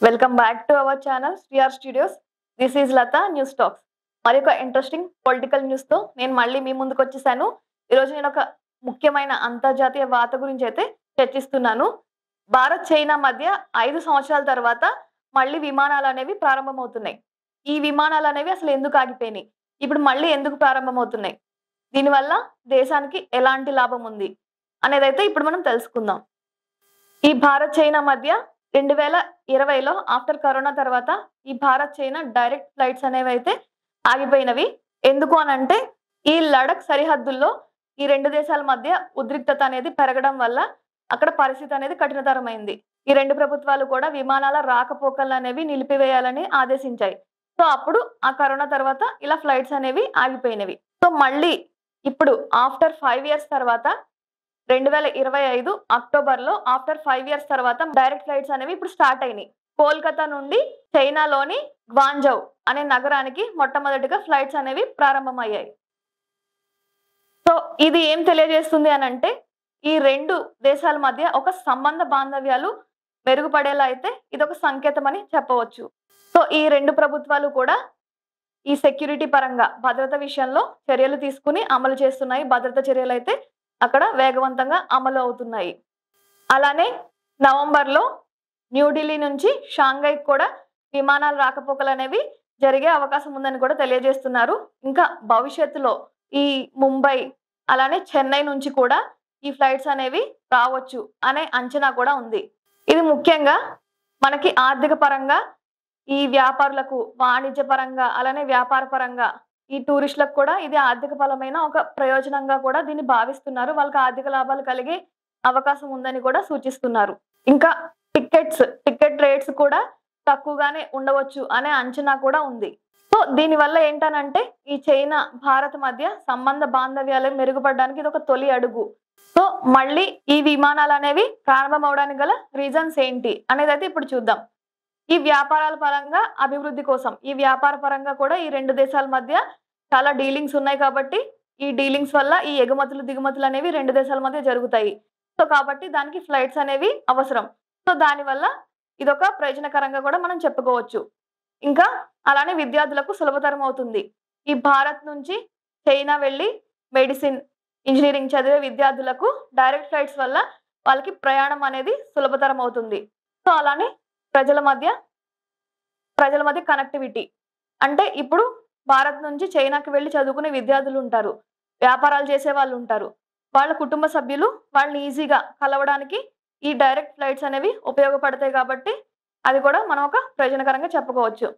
Welcome back to our channel SriR studios. This is Latha news talks. మరి ఒక interesting political న్యూస్తో నేను మళ్ళీ మీ ముందుకు వచ్చేసాను. ఈరోజు నేను ఒక ముఖ్యమైన అంతర్జాతీయ వార్త గురించి అయితే చర్చిస్తున్నాను. భారత్ చైనా మధ్య 5 సంవత్సరాల తర్వాత మళ్ళీ విమానాలు అనేవి ప్రారంభమవుతున్నాయి. ఈ విమానాలు అనేవి అసలు ఎందుకు ఆగిపోయినాయి, ఇప్పుడు మళ్ళీ ఎందుకు ప్రారంభమవుతున్నాయి, దీనివల్ల దేశానికి ఎలాంటి లాభం ఉంది అనేదైతే ఇప్పుడు మనం తెలుసుకుందాం. ఈ భారత్ చైనా మధ్య 2020లో ఆఫ్టర్ కరోనా తర్వాత ఈ భారత్ చైనా డైరెక్ట్ ఫ్లైట్స్ అనేవి అయితే ఆగిపోయినవి. ఎందుకు అనంటే ఈ లడఖ్ సరిహద్దుల్లో ఈ రెండు దేశాల మధ్య ఉద్రిక్తత అనేది పెరగడం వల్ల అక్కడ పరిస్థితి అనేది కఠినతరమైంది. ఈ రెండు ప్రభుత్వాలు కూడా విమానాల రాకపోకలు అనేవి నిలిపివేయాలని ఆదేశించాయి. సో అప్పుడు ఆ కరోనా తర్వాత ఇలా ఫ్లైట్స్ అనేవి ఆగిపోయినవి. సో మళ్ళీ ఇప్పుడు ఆఫ్టర్ 5 years తర్వాత 2025 అక్టోబర్లో ఆఫ్టర్ 5 years తర్వాత డైరెక్ట్ ఫ్లైట్స్ అనేవి ఇప్పుడు స్టార్ట్ అయినాయి. కోల్కతా నుండి చైనాలోని గ్వాంజౌ అనే నగరానికి మొట్టమొదటిగా ఫ్లైట్స్ అనేవి ప్రారంభమయ్యాయి. సో ఇది ఏం తెలియజేస్తుంది అని అంటే ఈ రెండు దేశాల మధ్య ఒక సంబంధ బాంధవ్యాలు మెరుగుపడేలా అయితే ఇదొక సంకేతం అని చెప్పవచ్చు. సో ఈ రెండు ప్రభుత్వాలు కూడా ఈ సెక్యూరిటీ పరంగా భద్రత విషయంలో చర్యలు తీసుకుని అమలు చేస్తున్నాయి. భద్రతా చర్యలు అయితే అక్కడ వేగవంతంగా అమలు అవుతున్నాయి. అలానే నవంబర్లో న్యూఢిల్లీ నుంచి షాంఘై కూడా విమానాల రాకపోకలు అనేవి జరిగే అవకాశం ఉందని కూడా తెలియజేస్తున్నారు. ఇంకా భవిష్యత్తులో ఈ ముంబై అలానే చెన్నై నుంచి కూడా ఈ ఫ్లైట్స్ అనేవి రావచ్చు అనే అంచనా కూడా ఉంది. ఇది ముఖ్యంగా మనకి ఆర్థిక పరంగా, ఈ వ్యాపారులకు వాణిజ్య పరంగా అలానే వ్యాపార పరంగా ఈ టూరిస్టులకు కూడా ఇది ఆర్థిక పరమైన ఒక ప్రయోజనంగా కూడా దీన్ని భావిస్తున్నారు. వాళ్ళకి ఆర్థిక లాభాలు కలిగే అవకాశం ఉందని కూడా సూచిస్తున్నారు. ఇంకా టికెట్ రేట్స్ కూడా తక్కువగానే ఉండవచ్చు అనే అంచనా కూడా ఉంది. సో దీనివల్ల ఏంటనంటే ఈ చైనా భారత్ మధ్య సంబంధ బాంధవ్యాలు మెరుగుపడడానికి ఇది ఒక తొలి అడుగు. సో మళ్ళీ ఈ విమానాలు అనేవి ప్రారంభం అవడానికి గల రీజన్స్ ఏంటి అనేది అయితే ఇప్పుడు చూద్దాం. ఈ వ్యాపారాల పరంగా అభివృద్ధి కోసం, ఈ వ్యాపార పరంగా కూడా ఈ రెండు దేశాల మధ్య చాలా డీలింగ్స్ ఉన్నాయి కాబట్టి ఈ డీలింగ్స్ వల్ల ఈ ఎగుమతులు దిగుమతులు అనేవి రెండు దేశాల మధ్య జరుగుతాయి. సో కాబట్టి దానికి ఫ్లైట్స్ అనేవి అవసరం. సో దానివల్ల ఇదొక ప్రయోజనకరంగా కూడా మనం చెప్పుకోవచ్చు. ఇంకా అలానే విద్యార్థులకు సులభతరం అవుతుంది. ఈ భారత్ నుంచి చైనా వెళ్ళి మెడిసిన్, ఇంజనీరింగ్ చదివే విద్యార్థులకు డైరెక్ట్ ఫ్లైట్స్ వల్ల వాళ్ళకి ప్రయాణం అనేది సులభతరం అవుతుంది. సో అలానే ప్రజల మధ్య కనెక్టివిటీ అంటే ఇప్పుడు భారత్ నుంచి చైనాకి వెళ్ళి చదువుకునే విద్యార్థులు ఉంటారు, వ్యాపారాలు చేసే వాళ్ళు ఉంటారు, వాళ్ళ కుటుంబ సభ్యులు వాళ్ళని ఈజీగా కలవడానికి ఈ డైరెక్ట్ ఫ్లైట్స్ అనేవి ఉపయోగపడతాయి కాబట్టి అది కూడా మనం ఒక ప్రయోజనకరంగా చెప్పుకోవచ్చు.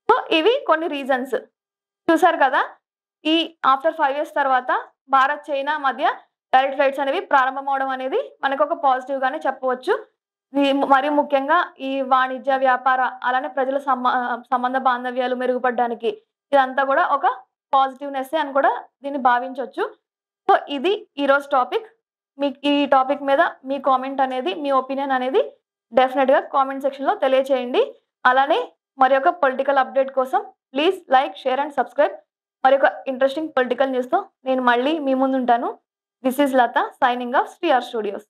సో ఇవి కొన్ని రీజన్స్ చూసారు కదా. ఈ ఆఫ్టర్ 5 years తర్వాత భారత్ చైనా మధ్య డైరెక్ట్ ఫ్లైట్స్ అనేవి ప్రారంభం అవడం అనేది మనకు ఒక పాజిటివ్ గానే చెప్పవచ్చు. మరి ముఖ్యంగా ఈ వాణిజ్య వ్యాపార అలానే ప్రజల సంబంధ బాంధవ్యాలు మెరుగుపడడానికి ఇదంతా కూడా ఒక పాజిటివ్నెస్ అని కూడా దీన్ని భావించవచ్చు. సో ఇది ఈరోజు టాపిక్. మీకు ఈ టాపిక్ మీద మీ కామెంట్ అనేది, మీ ఒపీనియన్ అనేది డెఫినెట్గా కామెంట్ సెక్షన్లో తెలియచేయండి. అలానే మరి ఒక పొలిటికల్ అప్డేట్ కోసం please like, share and subscribe. మరి ఒక ఇంట్రెస్టింగ్ పొలిటికల్ న్యూస్తో నేను మళ్ళీ మీ ముందు ఉంటాను. This is Latha signing off SriR studios.